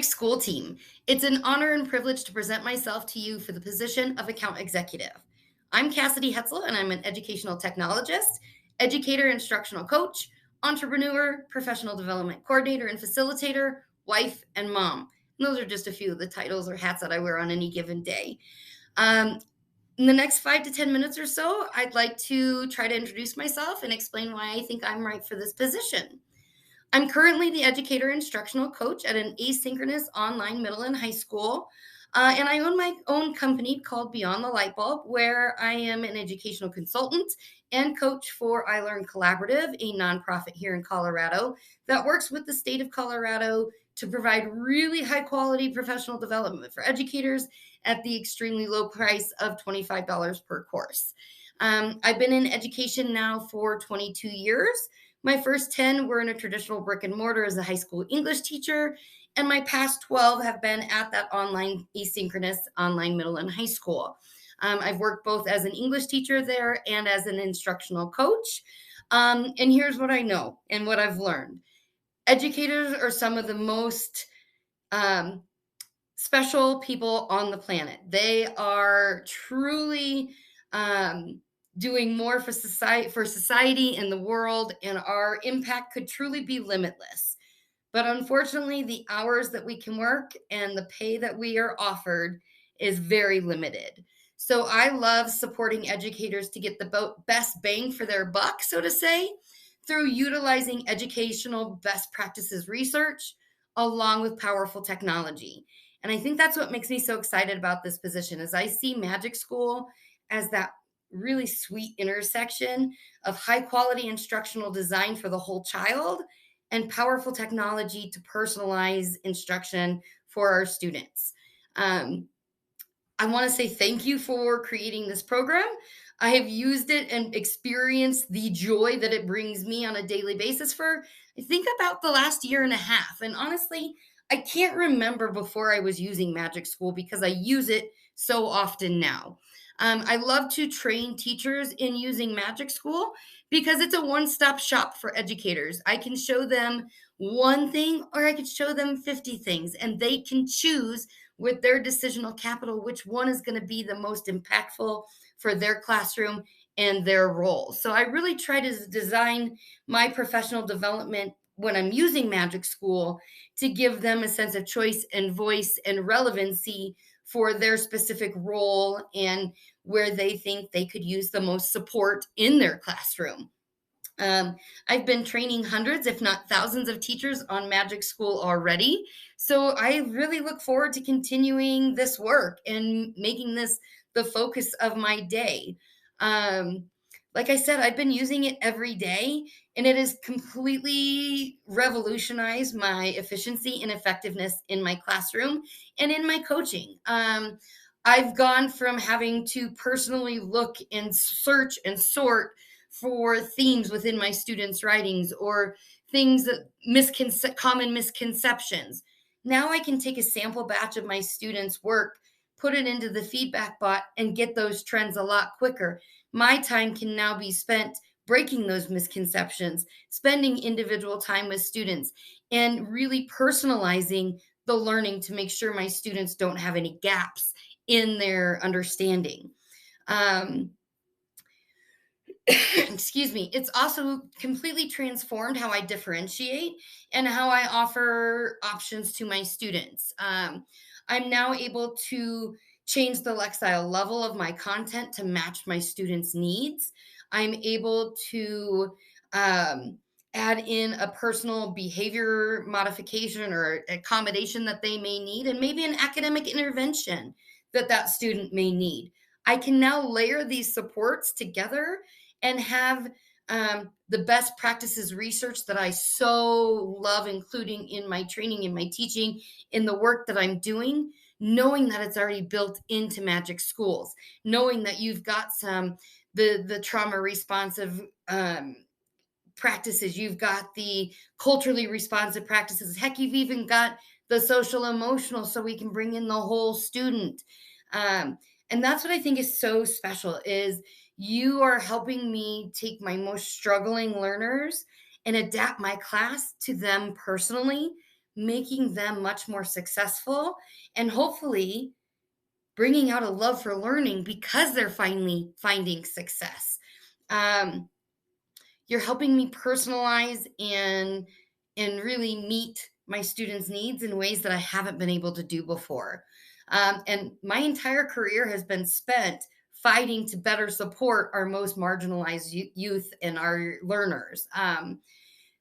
Magic School Team. It's an honor and privilege to present myself to you for the position of account executive. I'm Cassidy Hetzel, and I'm an educational technologist, educator, instructional coach, entrepreneur, professional development coordinator, and facilitator, wife, and mom. And those are just a few of the titles or hats that I wear on any given day. Um, in the next 5 to 10 minutes or so, I'd like to try to introduce myself and explain why I think I'm right for this position. I'm currently the educator instructional coach at an asynchronous online middle and high school. And I own my own company called Beyond the Light Bulb, where I am an educational consultant and coach for I Learn Collaborative, a nonprofit here in Colorado that works with the state of Colorado to provide really high quality professional development for educators at the extremely low price of $25 per course. I've been in education now for 22 years. My first 10 were in a traditional brick and mortar as a high school English teacher, and my past 12 have been at that online asynchronous online middle and high school. I've worked both as an English teacher there and as an instructional coach. And here's what I know and what I've learned. Educators are some of the most um, special people on the planet. They are truly doing more for society and the world, and our impact could truly be limitless. But unfortunately, the hours that we can work and the pay that we are offered is very limited. So I love supporting educators to get the best bang for their buck, so to say, through utilizing educational best practices research along with powerful technology. And I think that's what makes me so excited about this position is I see Magic School as that really sweet intersection of high quality instructional design for the whole child and powerful technology to personalize instruction for our students. Um, I want to say thank you for creating this program. I have used it and experienced the joy that it brings me on a daily basis for, I think, about the last year and a half. And honestly, I can't remember before I was using Magic School because I use it so often now. I love to train teachers in using Magic School because it's a one stop shop for educators. I can show them one thing or I could show them 50 things, and they can choose with their decisional capital which one is going to be the most impactful for their classroom and their role. So I really try to design my professional development when I'm using Magic School to give them a sense of choice and voice and relevancy for their specific role and where they think they could use the most support in their classroom. I've been training hundreds, if not thousands, of teachers on Magic School already. So I really look forward to continuing this work and making this the focus of my day. Um, like I said, I've been using it every day, and it has completely revolutionized my efficiency and effectiveness in my classroom and in my coaching. I've gone from having to personally look and search and sort for themes within my students' writings or things that common misconceptions. Now I can take a sample batch of my students' work, put it into the feedback bot, and get those trends a lot quicker. My time can now be spent breaking those misconceptions, spending individual time with students, and really personalizing the learning to make sure my students don't have any gaps in their understanding. Um, excuse me, it's also completely transformed how I differentiate and how I offer options to my students. I'm now able to change the lexile level of my content to match my students' needs. I'm able to add in a personal behavior modification or accommodation that they may need, and maybe an academic intervention that that student may need. I can now layer these supports together and have the best practices research that I so love, including in my training, in my teaching, in the work that I'm doing, knowing that it's already built into Magic Schools, knowing that you've got the trauma responsive practices, you've got the culturally responsive practices. Heck, you've even got the social emotional, so we can bring in the whole student. And that's what I think is so special is you are helping me take my most struggling learners and adapt my class to them personally, making them much more successful and hopefully bringing out a love for learning because they're finally finding success. Um, you're helping me personalize and really meet my students' needs in ways that I haven't been able to do before. And my entire career has been spent fighting to better support our most marginalized youth and our learners.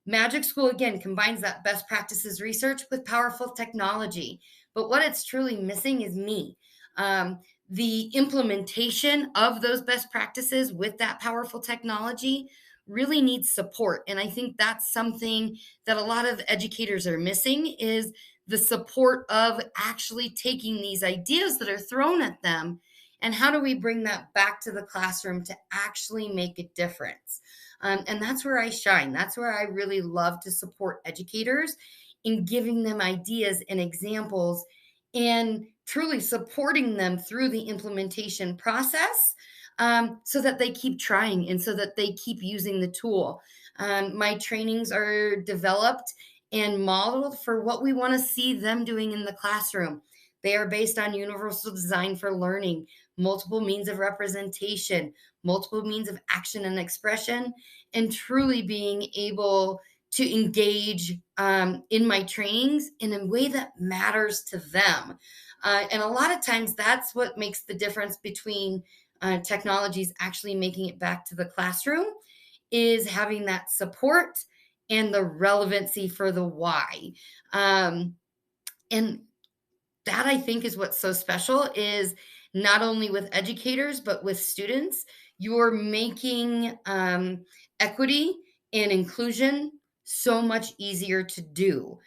Magic School, again, combines that best practices research with powerful technology. But what it's truly missing is me. Um, the implementation of those best practices with that powerful technology really needs support. And I think that's something that a lot of educators are missing is the support of actually taking these ideas that are thrown at them and how do we bring that back to the classroom to actually make a difference. And that's where I shine. That's where I really love to support educators in giving them ideas and examples and truly supporting them through the implementation process so that they keep trying and so that they keep using the tool. My trainings are developed and modeled for what we want to see them doing in the classroom. They are based on universal design for learning, multiple means of representation, multiple means of action and expression, and truly being able to engage in my trainings in a way that matters to them. And a lot of times that's what makes the difference between technologies actually making it back to the classroom is having that support and the relevancy for the why. And that I think is what's so special is not only with educators, but with students, you're making equity and inclusion so much easier to do.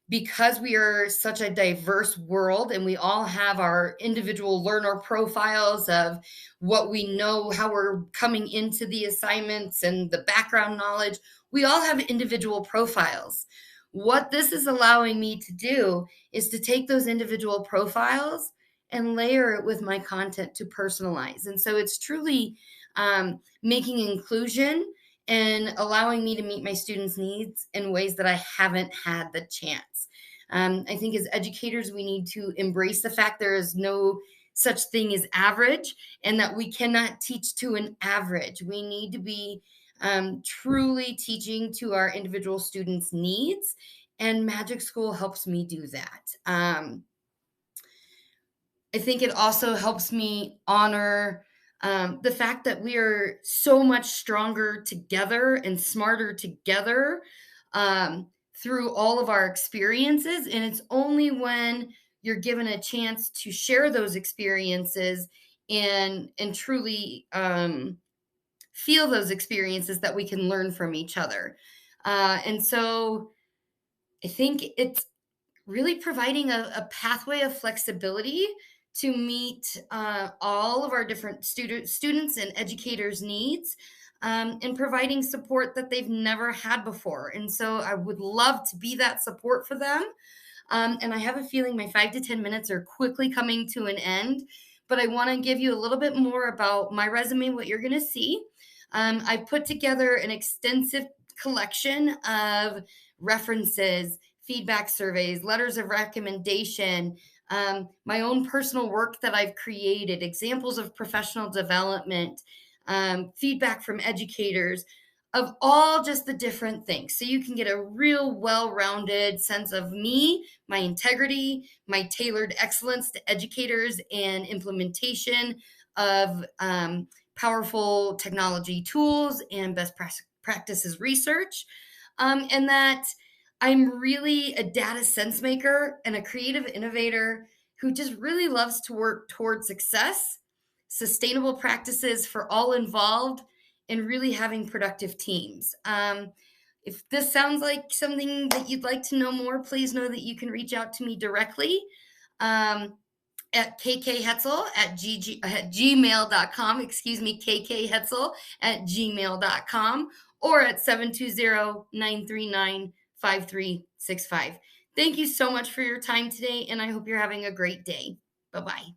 Because we are such a diverse world and we all have our individual learner profiles of what we know, how we're coming into the assignments and the background knowledge, we all have individual profiles. What this is allowing me to do is to take those individual profiles and layer it with my content to personalize. And so it's truly making inclusion and allowing me to meet my students' needs in ways that I haven't had the chance. I think as educators, we need to embrace the fact there is no such thing as average and that we cannot teach to an average. We need to be truly teaching to our individual students' needs. And Magic School helps me do that. I think it also helps me honor the fact that we are so much stronger together and smarter together through all of our experiences. And it's only when you're given a chance to share those experiences and truly feel those experiences that we can learn from each other. And so I think it's really providing a pathway of flexibility to meet all of our different students and educators' needs and providing support that they've never had before. And so I would love to be that support for them. And I have a feeling my 5 to 10 minutes are quickly coming to an end, but I want to give you a little bit more about my resume, what you're going to see. I put together an extensive collection of references, feedback surveys, letters of recommendation, my own personal work that I've created, examples of professional development, feedback from educators of all just the different things. So you can get a real well-rounded sense of me, my integrity, my tailored excellence to educators and implementation of powerful technology tools and best practices research. And that I'm really a data sense maker and a creative innovator who just really loves to work toward success, sustainable practices for all involved, and really having productive teams. If this sounds like something that you'd like to know more, please know that you can reach out to me directly at kkhetzel at gmail.com, excuse me, kkhetzel at gmail.com, or at 720-939-5365. Thank you so much for your time today, and I hope you're having a great day. Bye-bye.